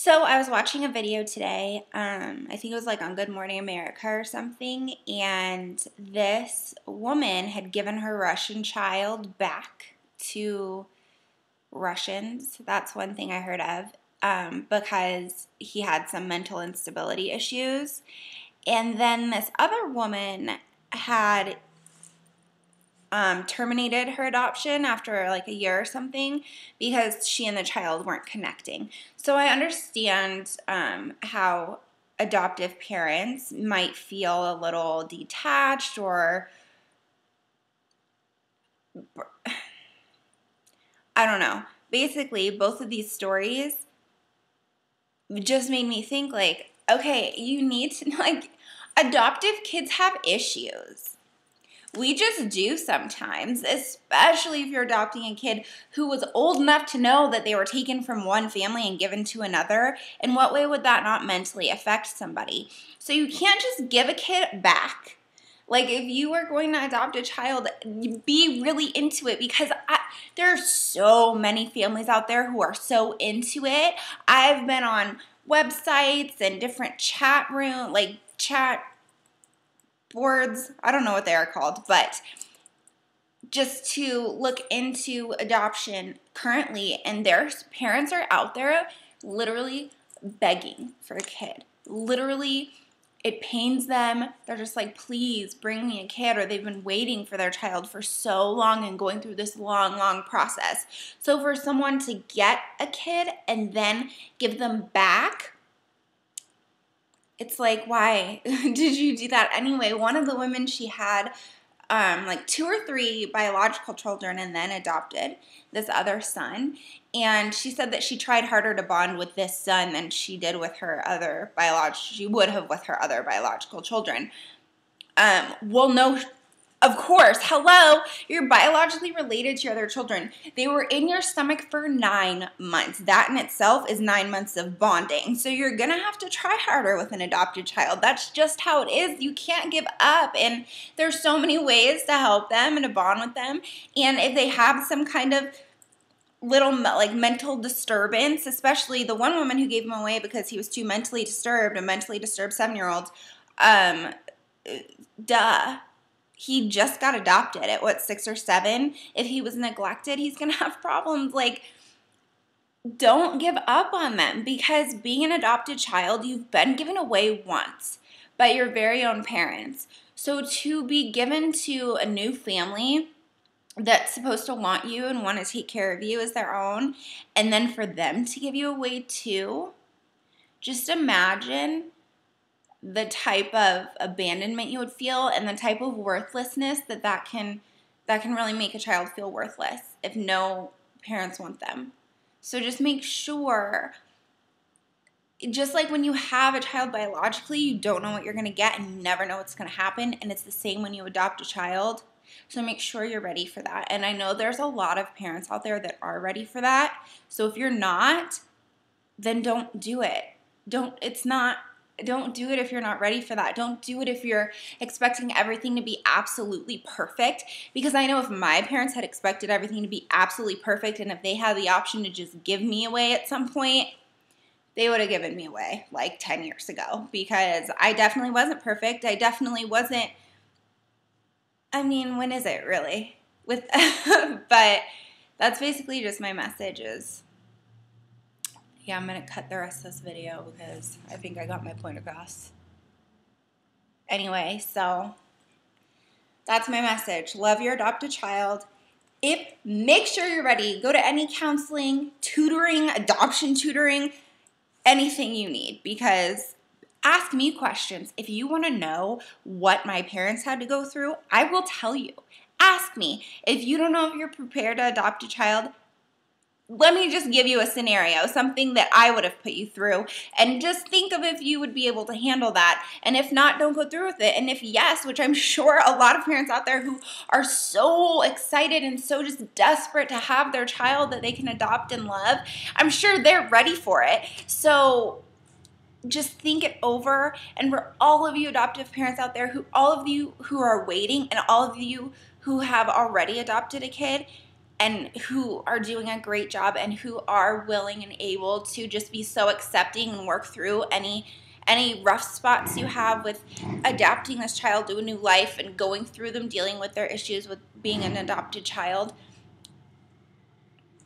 So I was watching a video today, I think it was like on Good Morning America or something, and this woman had given her Russian child back to Russians. That's one thing I heard of, because he had some mental instability issues. And then this other woman had terminated her adoption after like a year or something because she and the child weren't connecting. So I understand how adoptive parents might feel a little detached or I don't know. Basically, both of these stories just made me think like, okay, you need to like adoptive kids have issues. We just do sometimes, especially if you're adopting a kid who was old enough to know that they were taken from one family and given to another. In what way would that not mentally affect somebody? So you can't just give a kid back. Like if you are going to adopt a child, be really into it because there are so many families out there who are so into it. I've been on websites and different chat boards, I don't know what they are called, but just to look into adoption currently, and their parents are out there literally begging for a kid. Literally, it pains them. They're just like, please bring me a kid, or they've been waiting for their child for so long and going through this long, long process. So for someone to get a kid and then give them back, it's like, why did you do that anyway? One of the women, she had like 2 or 3 biological children and then adopted this other son. And she said that she tried harder to bond with this son than she did with her other she would have with her other biological children. Well, no, of course, hello, you're biologically related to your other children. They were in your stomach for 9 months. That in itself is 9 months of bonding. So you're going to have to try harder with an adopted child. That's just how it is. You can't give up. And there's so many ways to help them and to bond with them. And if they have some kind of little like mental disturbance, especially the one woman who gave him away because he was too mentally disturbed, a mentally disturbed 7-year-old, he just got adopted at what, 6 or 7? If he was neglected, he's going to have problems. Like, don't give up on them because being an adopted child, you've been given away once by your very own parents. So to be given to a new family that's supposed to want you and want to take care of you as their own, and then for them to give you away too, just imagine the type of abandonment you would feel and the type of worthlessness that can really make a child feel worthless if no parents want them. So just make sure, just like when you have a child biologically, you don't know what you're going to get and you never know what's going to happen, and it's the same when you adopt a child. So make sure you're ready for that. And I know there's a lot of parents out there that are ready for that. So if you're not, then don't do it. Don't do it if you're not ready for that. Don't do it if you're expecting everything to be absolutely perfect. Because I know if my parents had expected everything to be absolutely perfect and if they had the option to just give me away at some point, they would have given me away like 10 years ago. Because I definitely wasn't perfect. I definitely wasn't, I mean, when is it really? But that's basically just my message is, yeah, I'm going to cut the rest of this video because I think I got my point across. Anyway, so that's my message. Love your adopted child. Make sure you're ready. Go to any counseling, tutoring, adoption tutoring, anything you need, because ask me questions. If you want to know what my parents had to go through, I will tell you. Ask me. If you don't know if you're prepared to adopt a child, let me just give you a scenario, something that I would have put you through, and just think of if you would be able to handle that. And if not, don't go through with it. And if yes, which I'm sure a lot of parents out there who are so excited and so just desperate to have their child that they can adopt and love, I'm sure they're ready for it. So just think it over. And for all of you adoptive parents out there, all of you who are waiting and all of you who have already adopted a kid, and who are doing a great job and who are willing and able to just be so accepting and work through any rough spots you have with adapting this child to a new life and going through them, dealing with their issues with being an adopted child.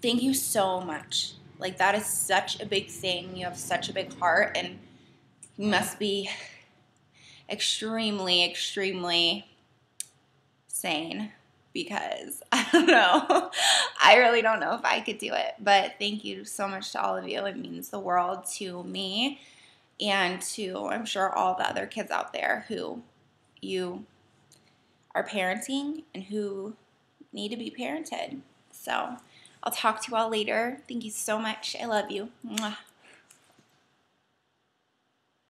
Thank you so much. Like, that is such a big thing. You have such a big heart, and you must be extremely, extremely sane, because I don't know. I really don't know if I could do it. But thank you so much to all of you. It means the world to me and to, I'm sure, all the other kids out there who you are parenting and who need to be parented. So I'll talk to you all later. Thank you so much. I love you. Mwah.